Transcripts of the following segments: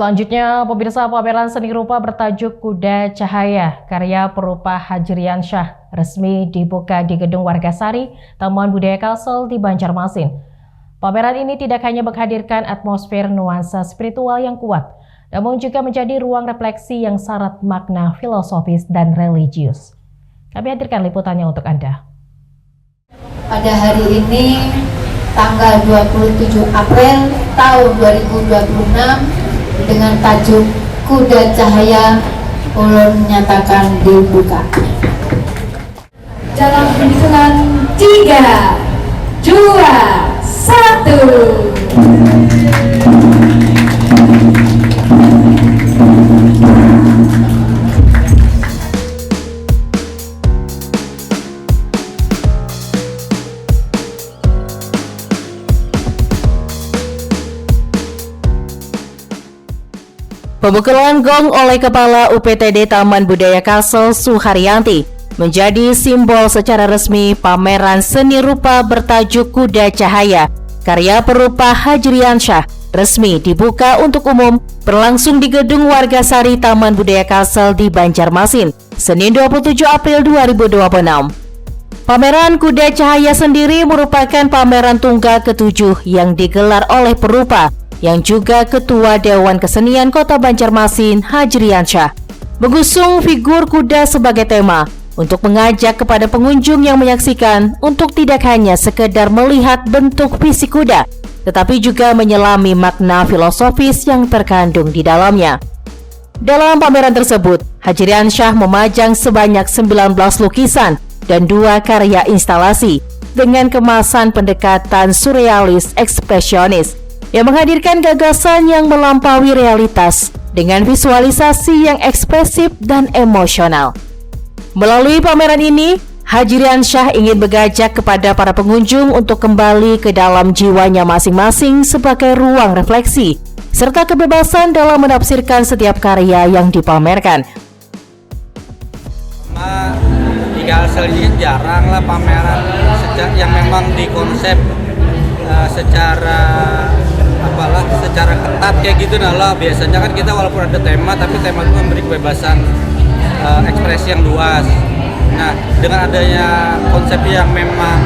Selanjutnya, pemirsa, pameran seni rupa bertajuk Kuda Cahaya karya perupa Hajriansyah resmi dibuka di Gedung Wargasari, Taman Budaya Kalsel di Banjarmasin. Pameran ini tidak hanya menghadirkan atmosfer nuansa spiritual yang kuat, namun juga menjadi ruang refleksi yang syarat makna filosofis dan religius. Kami hadirkan liputannya untuk Anda. Pada hari ini, tanggal 27 April tahun 2026, dengan tajuk Kuda Cahaya, ulun nyatakan dibuka. Dalam hitungan 3, 2, 1. Pemukulan gong oleh Kepala UPTD Taman Budaya Kalsel Suharyanti menjadi simbol secara resmi pameran seni rupa bertajuk Kuda Cahaya karya perupa Hajriansyah resmi dibuka untuk umum berlangsung di Gedung Wargasari Taman Budaya Kalsel di Banjarmasin, Senin 27 April 2026. Pameran Kuda Cahaya sendiri merupakan pameran tunggal ke-7 yang digelar oleh perupa yang juga Ketua Dewan Kesenian Kota Banjarmasin, Hajriansyah, mengusung figur kuda sebagai tema untuk mengajak kepada pengunjung yang menyaksikan untuk tidak hanya sekedar melihat bentuk fisik kuda, tetapi juga menyelami makna filosofis yang terkandung di dalamnya. Dalam pameran tersebut, Hajriansyah memajang sebanyak 19 lukisan dan 2 karya instalasi dengan kemasan pendekatan surrealis ekspresionis yang menghadirkan gagasan yang melampaui realitas dengan visualisasi yang ekspresif dan emosional. Melalui pameran ini, Hajriansyah ingin mengajak kepada para pengunjung untuk kembali ke dalam jiwanya masing-masing sebagai ruang refleksi, serta kebebasan dalam menafsirkan setiap karya yang dipamerkan. Di Kalsel ini jarang lah pameran yang memang dikonsep secara ketat kayak gitu. Biasanya kan kita walaupun ada tema, tapi tema itu memberi kebebasan ekspresi yang luas. Nah, dengan adanya konsep yang memang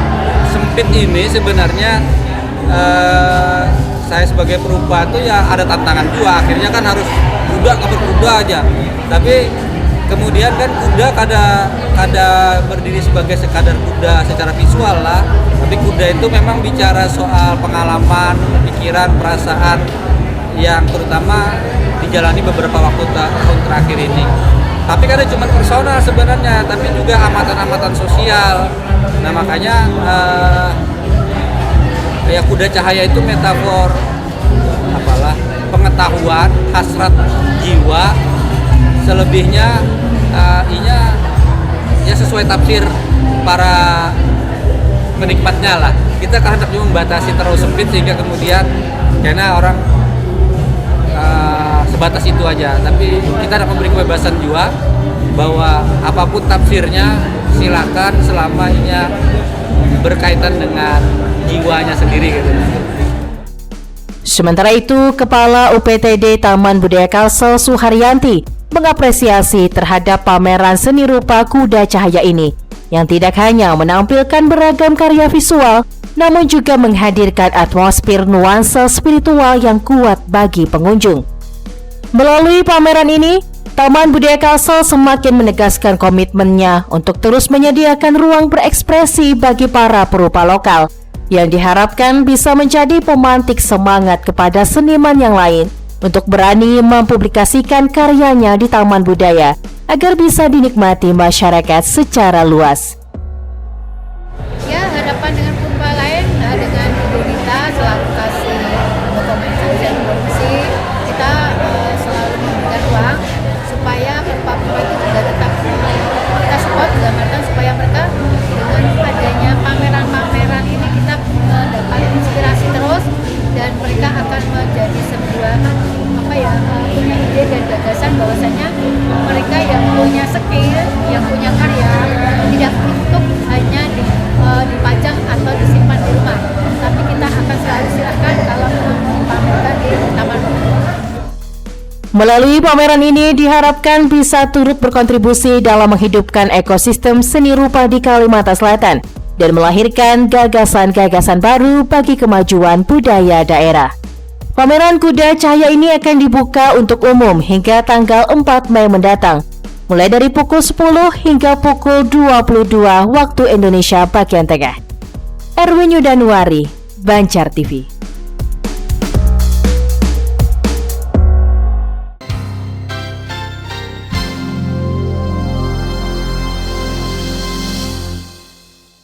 sempit ini sebenarnya saya sebagai perupa tuh ya ada tantangan juga. Akhirnya kan harus kuda berkuda aja. Tapi kemudian kan kuda kada berdiri sebagai sekadar kuda secara visual lah, tapi kuda itu memang bicara soal pengalaman, pikiran, perasaan yang terutama dijalani beberapa waktu tahun terakhir ini. Tapi karena cuma personal sebenarnya, tapi juga amatan-amatan sosial. Nah makanya ya Kuda Cahaya itu metafor pengetahuan, hasrat jiwa. Selebihnya ya sesuai tafsir para penikmatnya lah. Kita karena cuma membatasi terlalu sempit sehingga kemudian karena orang sebatas itu aja. Tapi kita dapat memberi kebebasan juga bahwa apapun tafsirnya silakan selama ini berkaitan dengan jiwanya sendiri gitu. Sementara itu, Kepala UPTD Taman Budaya Kalsel Suharyanti mengapresiasi terhadap pameran seni rupa Kuda Cahaya ini yang tidak hanya menampilkan beragam karya visual, namun juga menghadirkan atmosfer nuansa spiritual yang kuat bagi pengunjung. Melalui pameran ini, Taman Budaya Kalsel semakin menegaskan komitmennya untuk terus menyediakan ruang berekspresi bagi para perupa lokal yang diharapkan bisa menjadi pemantik semangat kepada seniman yang lain untuk berani mempublikasikan karyanya di Taman Budaya agar bisa dinikmati masyarakat secara luas. Ya, harapan dengan perupa lain, dengan ibu kita selalu kasih dokumentasi dan produksi, kita selalu memberikan ruang supaya perupa-perupa itu juga tetap kita support dalam artian supaya mereka dengan adanya pameran-pameran ini kita dapat inspirasi terus dan mereka akan menjadi sebuah punya ide dan gagasan bahwasanya mereka yang punya skill, yang punya karya tidak untuk hanya dipajang atau disimpan di rumah, tapi kita akan selalu silakan kalau dipamerkan di Taman Budaya. Melalui pameran ini diharapkan bisa turut berkontribusi dalam menghidupkan ekosistem seni rupa di Kalimantan Selatan dan melahirkan gagasan-gagasan baru bagi kemajuan budaya daerah. Pameran Kuda Cahaya ini akan dibuka untuk umum hingga tanggal 4 Mei mendatang, mulai dari pukul 10 hingga pukul 22 waktu Indonesia bagian tengah. Erwin Yudanuari, Banjar TV.